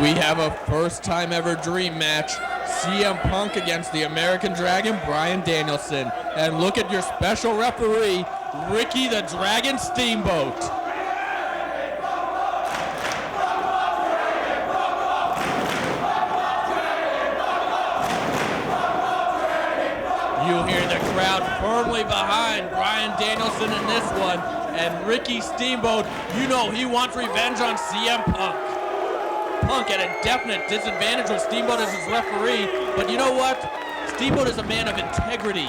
We have a first time ever dream match. CM Punk against the American Dragon, Bryan Danielson. And look at your special referee, Ricky the Dragon Steamboat. You hear the crowd firmly behind Bryan Danielson in this one. And Ricky Steamboat, you know he wants revenge on CM Punk. Punk at a definite disadvantage with Steamboat as his referee, but you know what? Steamboat is a man of integrity.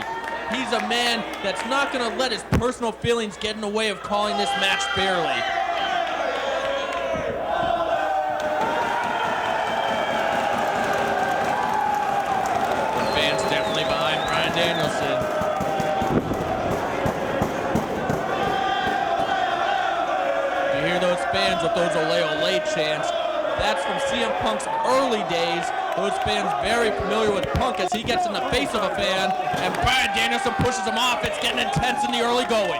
He's a man that's not going to let his personal feelings get in the way of calling this match fairly. The fans definitely behind Bryan Danielson. You hear those fans with those ole ole chants. That's from CM Punk's early days. Those fans very familiar with Punk as he gets in the face of a fan, and Bryan Danielson pushes him off. It's getting intense in the early going.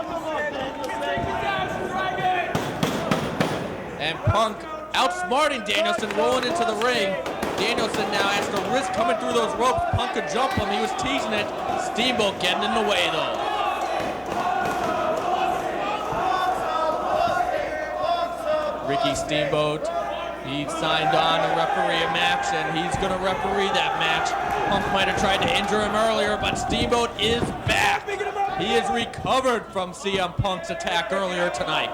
And Punk outsmarting Danielson, rolling into the ring. Danielson now has to risk coming through those ropes. Punk could jump him. He was teasing it. Steamboat getting in the way though. Ricky Steamboat. He signed on to referee a match, and he's going to referee that match. Punk might have tried to injure him earlier, but Steamboat is back. He is recovered from CM Punk's attack earlier tonight.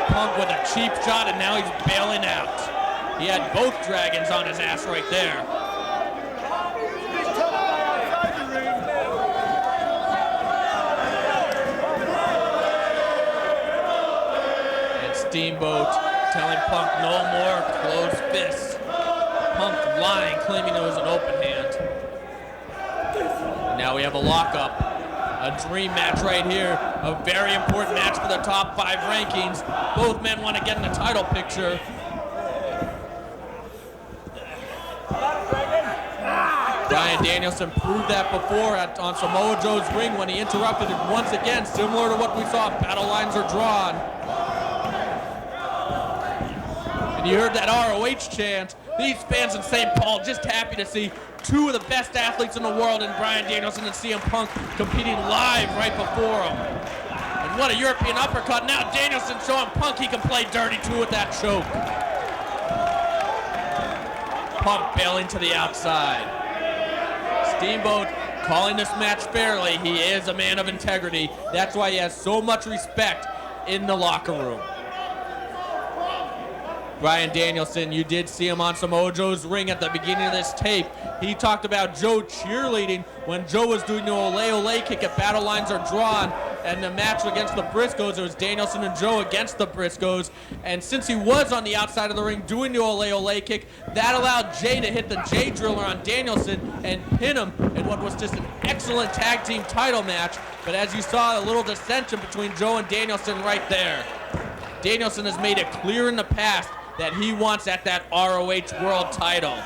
Punk with a cheap shot, and now he's bailing out. He had both dragons on his ass right there. Steamboat telling Punk no more closed fists. Punk lying, claiming it was an open hand. And now we have a lockup. A dream match right here. A very important match for the top 5 rankings. Both men want to get in the title picture. Bryan Danielson proved that before on Samoa Joe's ring when he interrupted it once again, similar to what we saw. Battle lines are drawn. You heard that ROH chant. These fans in St. Paul just happy to see two of the best athletes in the world in Bryan Danielson and CM Punk competing live right before him. And what a European uppercut. Now Danielson showing Punk he can play dirty too with that choke. Punk bailing to the outside. Steamboat calling this match fairly. He is a man of integrity. That's why he has so much respect in the locker room. Bryan Danielson, you did see him on Samoa Joe's ring at the beginning of this tape. He talked about Joe cheerleading when Joe was doing the ole ole kick at Battle Lines Are Drawn, and the match against the Briscoes, it was Danielson and Joe against the Briscoes. And since he was on the outside of the ring doing the ole ole kick, that allowed Jay to hit the Jay Driller on Danielson and pin him in what was just an excellent tag team title match. But as you saw, a little dissension between Joe and Danielson right there. Danielson has made it clear in the past that he wants at that ROH World title.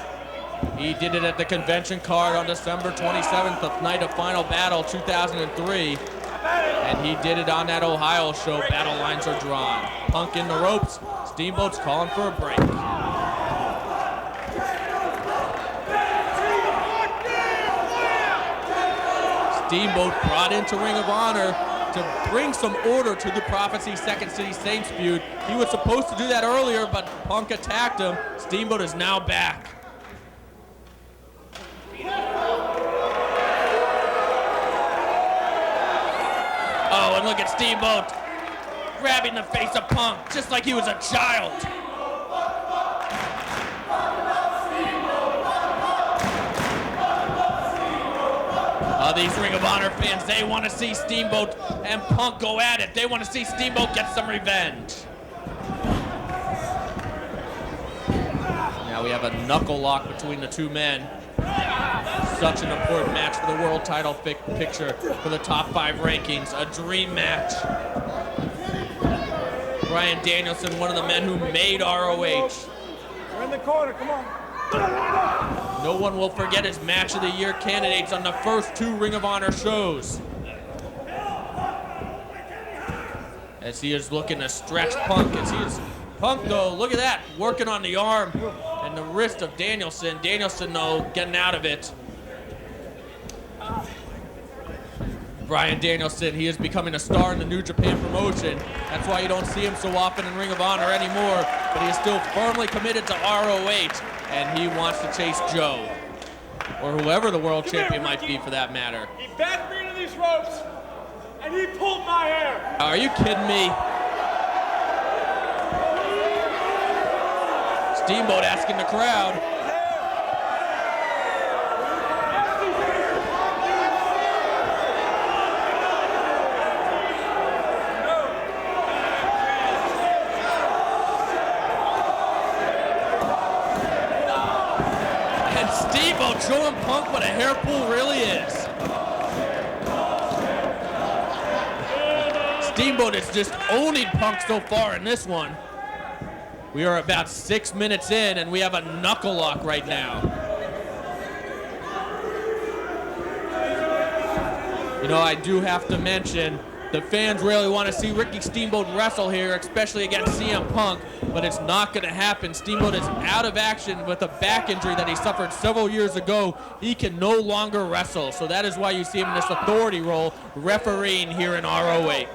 He did it at the convention card on December 27th, the night of Final Battle 2003. And he did it on that Ohio show, Battle Lines Are Drawn. Punk in the ropes, Steamboat's calling for a break. Steamboat brought into Ring of Honor to bring some order to the Prophecy Second City Saints feud. He was supposed to do that earlier, but Punk attacked him. Steamboat is now back. Oh, and look at Steamboat grabbing the face of Punk just like he was a child. These Ring of Honor fans, they want to see Steamboat and Punk go at it. They want to see Steamboat get some revenge. Now we have a knuckle lock between the two men. Such an important match for the world title picture for the top 5 rankings. A dream match. Bryan Danielson, one of the men who made ROH. We're in the corner, come on. No one will forget his Match of the Year candidates on the first 2 Ring of Honor shows. As he is looking to stretch Punk. Punk, though, look at that, working on the arm and the wrist of Danielson. Danielson, though, getting out of it. Bryan Danielson, he is becoming a star in the New Japan promotion. That's why you don't see him so often in Ring of Honor anymore, but he is still firmly committed to ROH, and he wants to chase Joe, or whoever the world champion might be for that matter. He backed me into these ropes, and he pulled my hair. Are you kidding me? Steamboat asking the crowd. And Steamboat showing Punk what a hair pull really is. Steamboat is just owning Punk so far in this one. We are about 6 minutes in, and we have a knuckle lock right now. You know, I do have to mention, the fans really want to see Ricky Steamboat wrestle here, especially against CM Punk, but it's not going to happen. Steamboat is out of action with a back injury that he suffered several years ago. He can no longer wrestle, so that is why you see him in this authority role, refereeing here in ROH.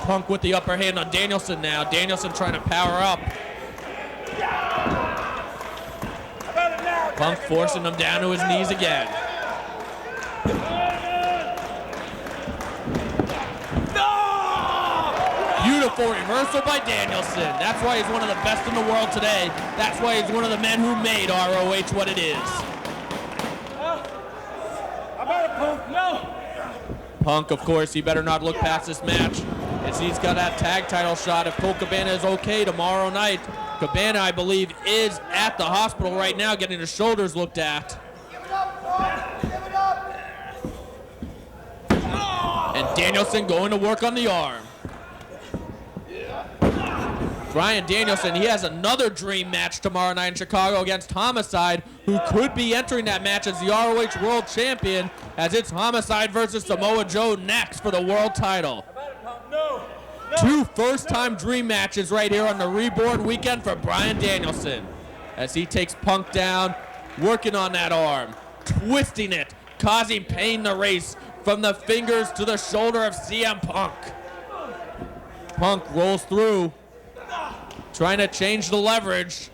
Punk with the upper hand on Danielson now. Danielson trying to power up. Punk forcing him down to his knees again. Beautiful reversal by Danielson. That's why he's one of the best in the world today. That's why he's one of the men who made ROH what it is. How about it, Punk? No. Punk, of course, he better not look past this match, as he's got that tag title shot if Colt Cabana is okay tomorrow night. Cabana, I believe, is at the hospital right now getting his shoulders looked at. And Danielson going to work on the arm. Bryan Danielson, he has another dream match tomorrow night in Chicago against Homicide, who could be entering that match as the ROH World Champion, as it's Homicide versus Samoa Joe next for the world title. Two first-time dream matches right here on the Reborn weekend for Bryan Danielson, as he takes Punk down, working on that arm, twisting it, causing pain to race from the fingers to the shoulder of CM Punk. Punk rolls through, trying to change the leverage.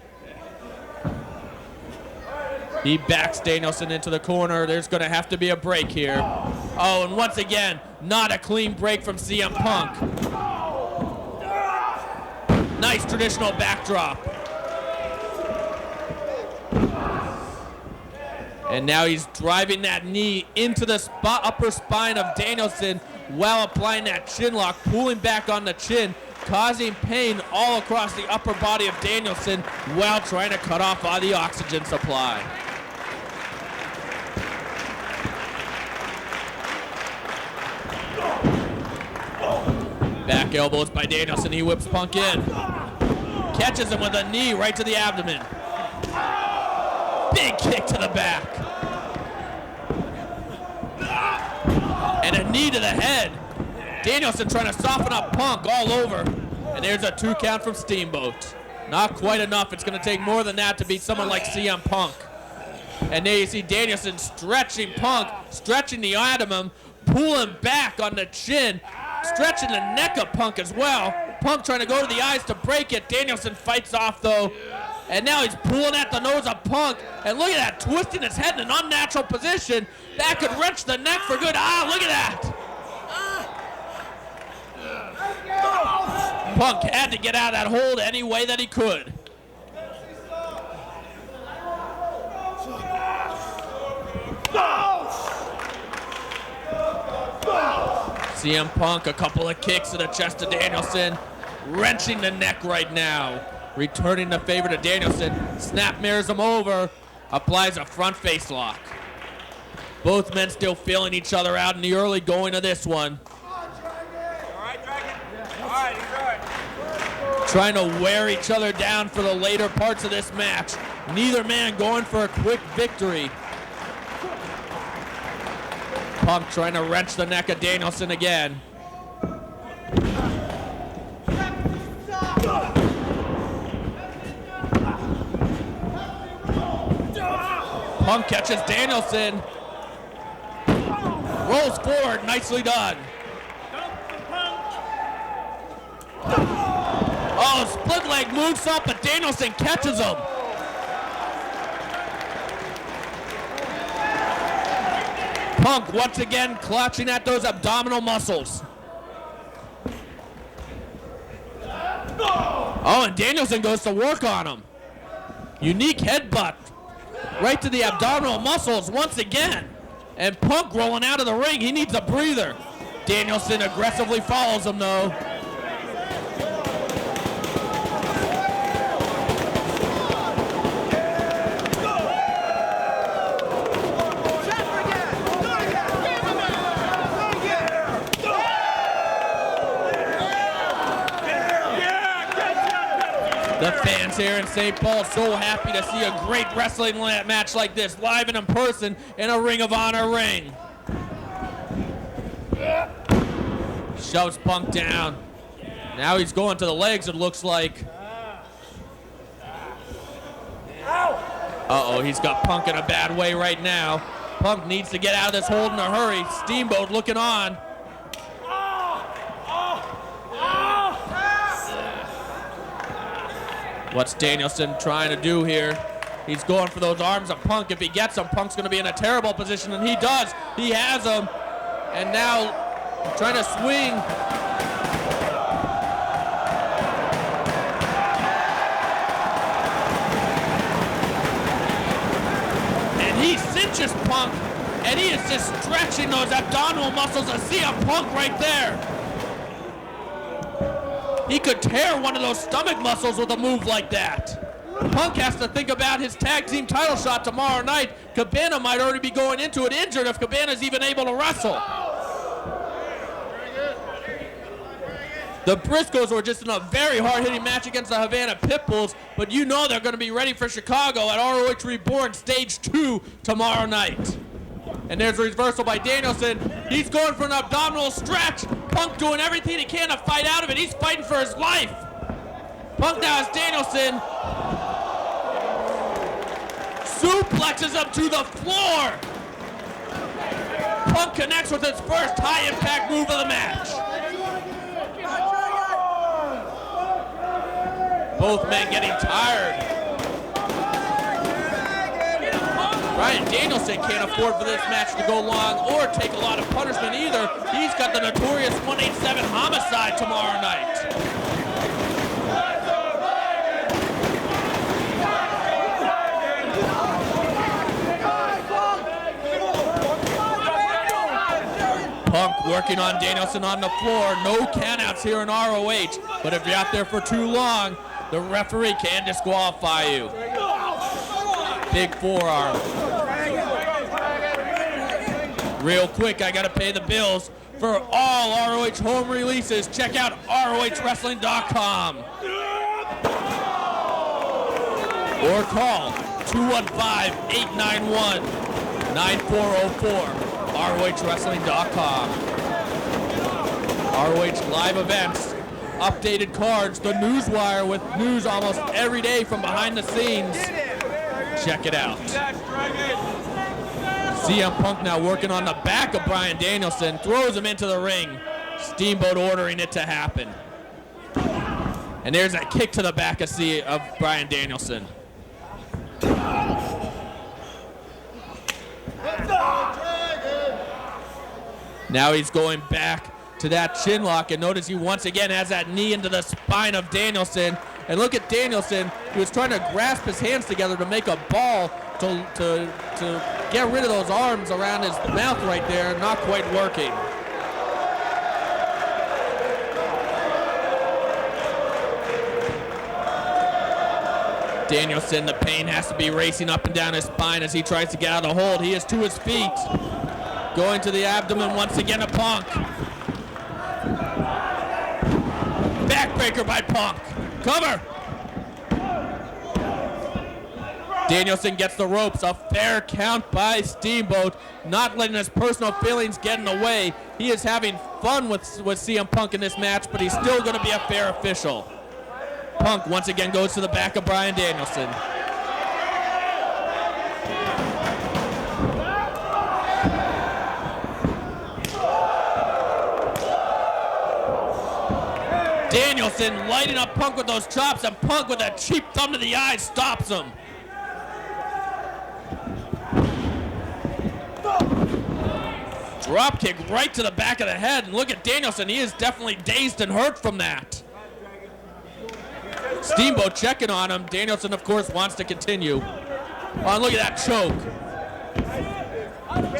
He backs Danielson into the corner. There's going to have to be a break here. Oh, and once again, not a clean break from CM Punk. Nice traditional backdrop. And now he's driving that knee into the upper spine of Danielson while applying that chin lock, pulling back on the chin, causing pain all across the upper body of Danielson while trying to cut off all the oxygen supply. Back elbows by Danielson. He whips Punk in. Catches him with a knee right to the abdomen. Big kick to the back. And a knee to the head. Danielson trying to soften up Punk all over. And there's a 2 count from Steamboat. Not quite enough. It's going to take more than that to beat someone like CM Punk. And there you see Danielson stretching Punk, stretching the abdomen, pulling back on the chin, stretching the neck of Punk as well. Punk trying to go to the eyes to break it. Danielson fights off though. And now he's pulling at the nose of Punk. And look at that, twisting his head in an unnatural position. That could wrench the neck for good. Ah, look at that. Punk had to get out of that hold any way that he could. CM Punk, a couple of kicks to the chest of Danielson, wrenching the neck right now. Returning the favor to Danielson, snap mirrors him over, applies a front face lock. Both men still feeling each other out in the early going of this one. Trying to wear each other down for the later parts of this match. Neither man going for a quick victory. Punk trying to wrench the neck of Danielson again. Punk catches Danielson. Rolls forward, nicely done. Oh, split leg moves up, but Danielson catches him. Punk once again clutching at those abdominal muscles. Oh, and Danielson goes to work on him. Unique headbutt right to the abdominal muscles once again. And Punk rolling out of the ring. He needs a breather. Danielson aggressively follows him though. The fans here in St. Paul so happy to see a great wrestling match like this live and in person in a Ring of Honor ring. Shoves Punk down. Now he's going to the legs, it looks like. Uh-oh, he's got Punk in a bad way right now. Punk needs to get out of this hold in a hurry. Steamboat looking on. What's Danielson trying to do here? He's going for those arms of Punk. If he gets them, Punk's going to be in a terrible position, and he does. He has them. And now trying to swing. And he cinches Punk, and he is just stretching those abdominal muscles. I see a Punk right there. He could tear one of those stomach muscles with a move like that. Punk has to think about his tag team title shot tomorrow night. Cabana might already be going into it injured if Cabana's even able to wrestle. The Briscoes were just in a very hard-hitting match against the Havana Pitbulls, but you know they're going to be ready for Chicago at ROH Reborn Stage 2 tomorrow night. And there's a reversal by Danielson. He's going for an abdominal stretch. Punk doing everything he can to fight out of it. He's fighting for his life. Punk now has Danielson. Suplexes him to the floor. Punk connects with his first high-impact move of the match. Both men getting tired. Bryan Danielson can't afford for this match to go long or take a lot of punishment either. He's got the notorious 187 homicide tomorrow night. Punk working on Danielson on the floor. No countouts here in ROH, but if you're out there for too long, the referee can disqualify you. Big forearm. Real quick, I gotta pay the bills. For all ROH home releases, check out ROHWrestling.com. Or call 215-891-9404. ROHWrestling.com. ROH live events, updated cards, the Newswire with news almost every day from behind the scenes. Check it out. CM Punk now working on the back of Bryan Danielson, throws him into the ring. Steamboat ordering it to happen. And there's a kick to the back of Bryan Danielson. Now he's going back to that chin lock, and notice he once again has that knee into the spine of Danielson. And look at Danielson, he was trying to grasp his hands together to make a ball to get rid of those arms around his mouth right there, not quite working. Danielson, the pain has to be racing up and down his spine as he tries to get out of the hold. He is to his feet. Going to the abdomen once again to Punk. Backbreaker by Punk. Cover. Danielson gets the ropes. A fair count by Steamboat, not letting his personal feelings get in the way. He is having fun with CM Punk in this match, but he's still going to be a fair official. Punk once again goes to the back of Bryan Danielson. Danielson lighting up Punk with those chops, and Punk with a cheap thumb to the eye stops him. Drop kick right to the back of the head, and look at Danielson. He is definitely dazed and hurt from that. Steamboat checking on him. Danielson, of course, wants to continue. Oh, look at that choke.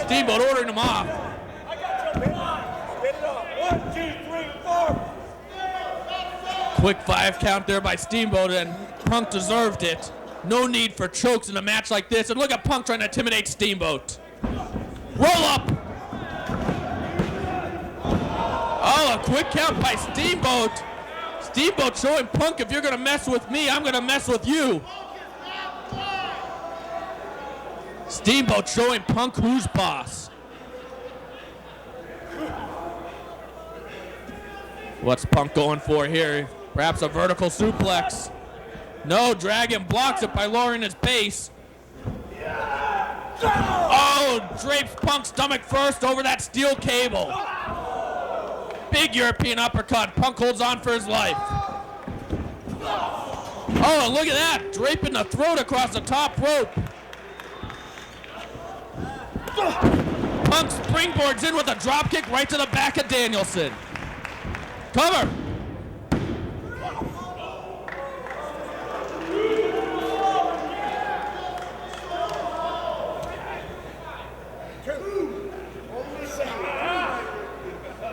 Steamboat ordering him off. Quick 5 count there by Steamboat, and Punk deserved it. No need for chokes in a match like this. And look at Punk trying to intimidate Steamboat. Roll up. Oh, a quick count by Steamboat. Steamboat showing Punk, if you're going to mess with me, I'm going to mess with you. Steamboat showing Punk who's boss. What's Punk going for here? Perhaps a vertical suplex. No, Dragon blocks it by lowering his base. Oh, drapes Punk's stomach first over that steel cable. Big European uppercut. Punk holds on for his life. Oh, look at that. Draping the throat across the top rope. Punk springboards in with a drop kick right to the back of Danielson. Cover.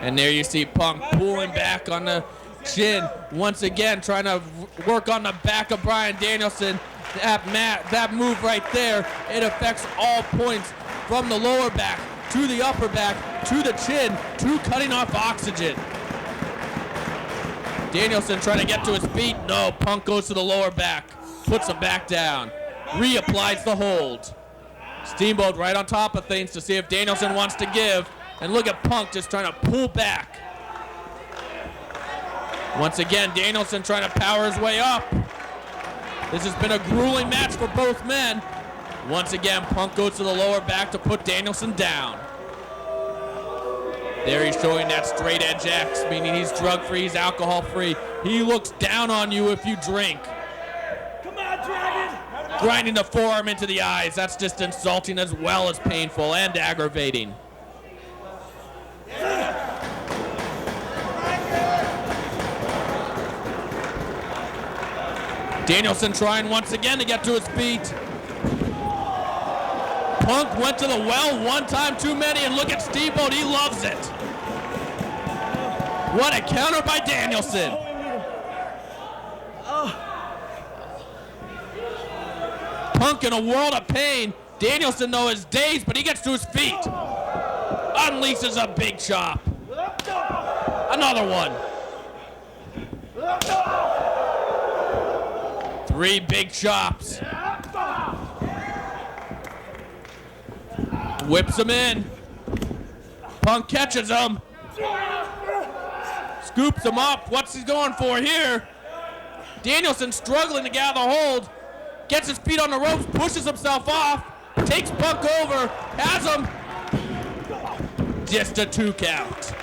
And there you see Punk pulling back on the chin. Once again, trying to work on the back of Bryan Danielson. That move right there, it affects all points from the lower back to the upper back to the chin to cutting off oxygen. Danielson trying to get to his feet. No, Punk goes to the lower back, puts him back down, reapplies the hold. Steamboat right on top of things to see if Danielson wants to give. And look at Punk just trying to pull back. Once again, Danielson trying to power his way up. This has been a grueling match for both men. Once again, Punk goes to the lower back to put Danielson down. There he's showing that straight edge X, meaning he's drug-free, he's alcohol-free. He looks down on you if you drink. Come on, Dragon! Grinding the forearm into the eyes. That's just insulting as well as painful and aggravating. Danielson trying once again to get to his feet. Punk went to the well one time too many, and look at Steamboat, he loves it. What a counter by Danielson. Punk in a world of pain. Danielson, though, is dazed, but he gets to his feet. Unleashes a big chop. Another one. 3 big chops. Whips him in. Punk catches him. Scoops him up. What's he going for here? Danielson struggling to get out of the hold. Gets his feet on the ropes, pushes himself off. Takes Punk over. Has him. Just a 2 count.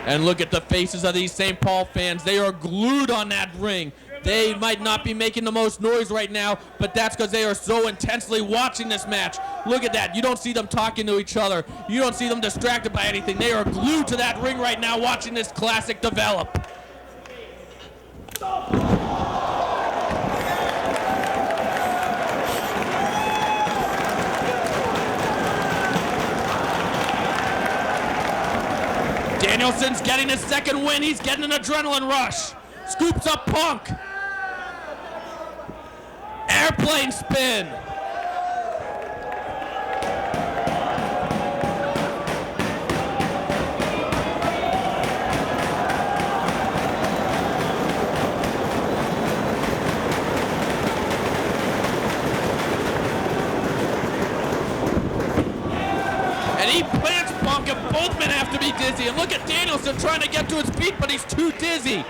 And look at the faces of these St. Paul fans. They are glued on that ring. They might not be making the most noise right now, but that's because they are so intensely watching this match. Look at that. You don't see them talking to each other. You don't see them distracted by anything. They are glued to that ring right now watching this classic develop. Danielson's getting his second win. He's getting an adrenaline rush. Scoops up Punk. Airplane spin. men have to be dizzy. And look at Danielson trying to get to his feet, but he's too dizzy.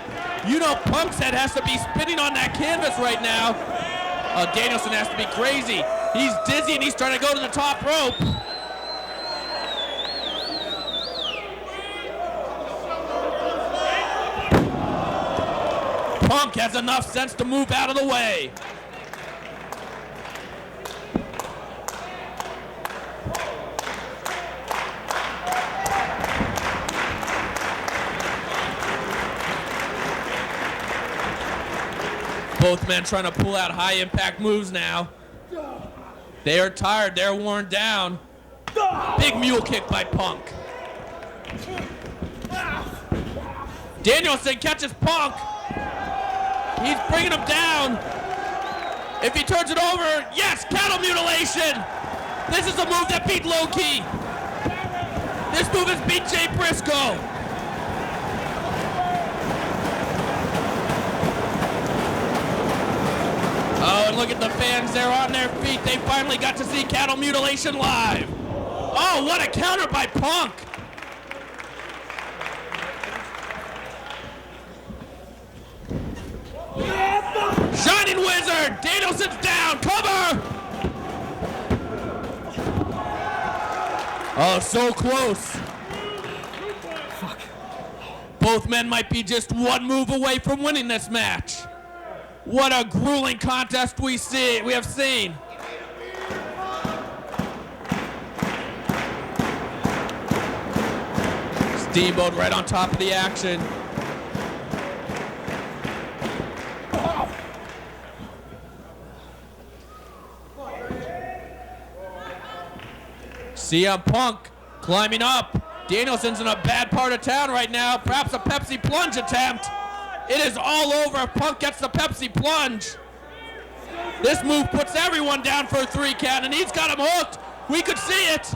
You know Punk's head has to be spinning on that canvas right now. Danielson has to be crazy. He's dizzy and he's trying to go to the top rope. Punk has enough sense to move out of the way. Both men trying to pull out high impact moves now. They are tired, they're worn down. Big mule kick by Punk. Danielson catches Punk. He's bringing him down. If he turns it over, yes, cattle mutilation. This is a move that beat Low-Key. This move has beat Jay Briscoe. Oh, and look at the fans, they're on their feet. They finally got to see cattle mutilation live. Oh, what a counter by Punk. Shining Wizard, Danielson's down, cover! Oh, so close. Fuck. Both men might be just one move away from winning this match. What a grueling contest we have seen. Steamboat right on top of the action. CM Punk climbing up. Danielson's in a bad part of town right now. Perhaps a Pepsi plunge attempt. It is all over if Punk gets the Pepsi plunge. This move puts everyone down for a 3 count, and he's got him hooked. We could see it.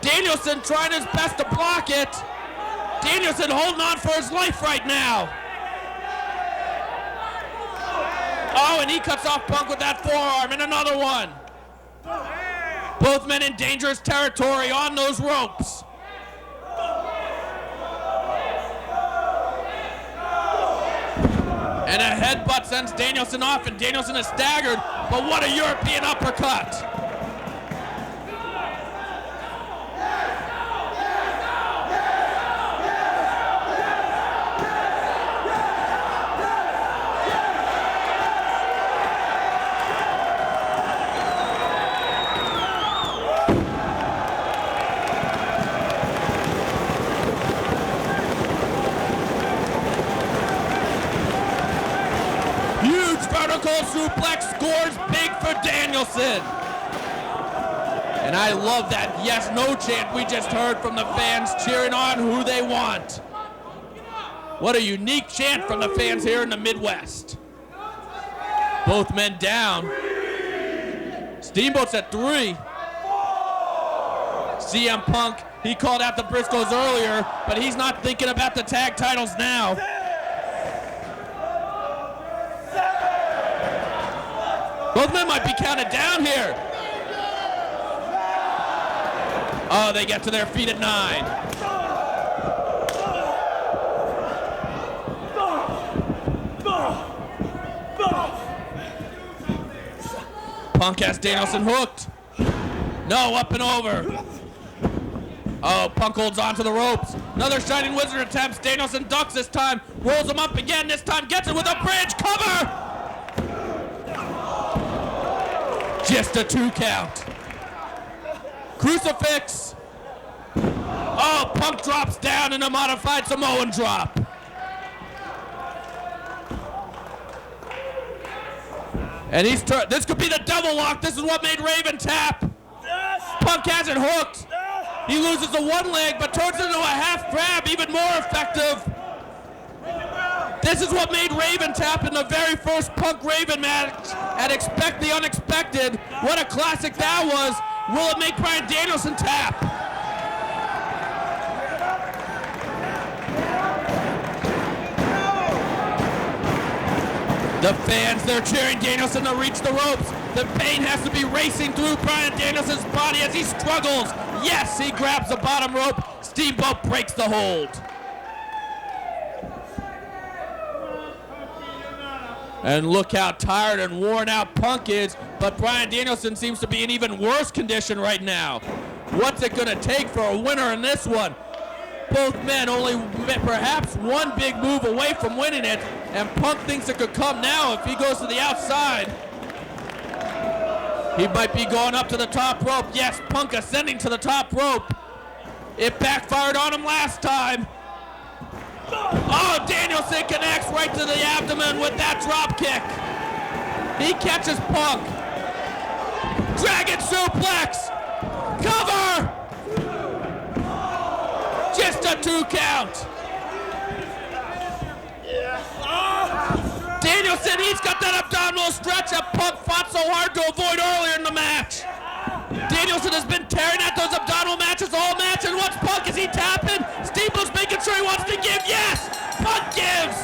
Danielson trying his best to block it. Danielson holding on for his life right now. Oh, and he cuts off Punk with that forearm, and another one. Both men in dangerous territory on those ropes. And a headbutt sends Danielson off, and Danielson is staggered, but what a European uppercut. Suplex scores big for Danielson. And I love that yes, no chant we just heard from the fans cheering on who they want. What a unique chant from the fans here in the Midwest. Both men down. Steamboat's at 3. CM Punk, he called out the Briscoes earlier, but he's not thinking about the tag titles now. Both men might be counted down here. Oh, they get to their feet at 9. Punk has Danielson hooked. No, up and over. Oh, Punk holds on to the ropes. Another Shining Wizard attempts. Danielson ducks this time. Rolls him up again. This time gets it with a bridge. Cover! Just a 2 count. Crucifix. Oh, Punk drops down in a modified Samoan drop. And this could be the double lock. This is what made Raven tap. Punk has it hooked. He loses the one leg, but turns it into a half grab, even more effective. This is what made Raven tap in the very first Punk Raven match at Expect the Unexpected. What a classic that was. Will it make Bryan Danielson tap? The fans, they're cheering Danielson to reach the ropes. The pain has to be racing through Bryan Danielson's body as he struggles. Yes, he grabs the bottom rope. Steamboat breaks the hold. And look how tired and worn out Punk is, but Bryan Danielson seems to be in even worse condition right now. What's it gonna take for a winner in this one? Both men only perhaps one big move away from winning it, and Punk thinks it could come now if he goes to the outside. He might be going up to the top rope. Yes, Punk ascending to the top rope. It backfired on him last time. Oh, Danielson connects right to the abdomen with that drop kick. He catches Punk. Dragon suplex. Cover. Just a 2 count. Danielson, he's got that abdominal stretch that Punk fought so hard to avoid earlier in the match. Danielson has been tearing at those abdominal matches all match, and what's Punk? Is he tapping? Steamboat's making sure he wants to give. Yes! Punk gives!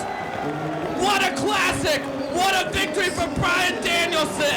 What a classic! What a victory for Bryan Danielson!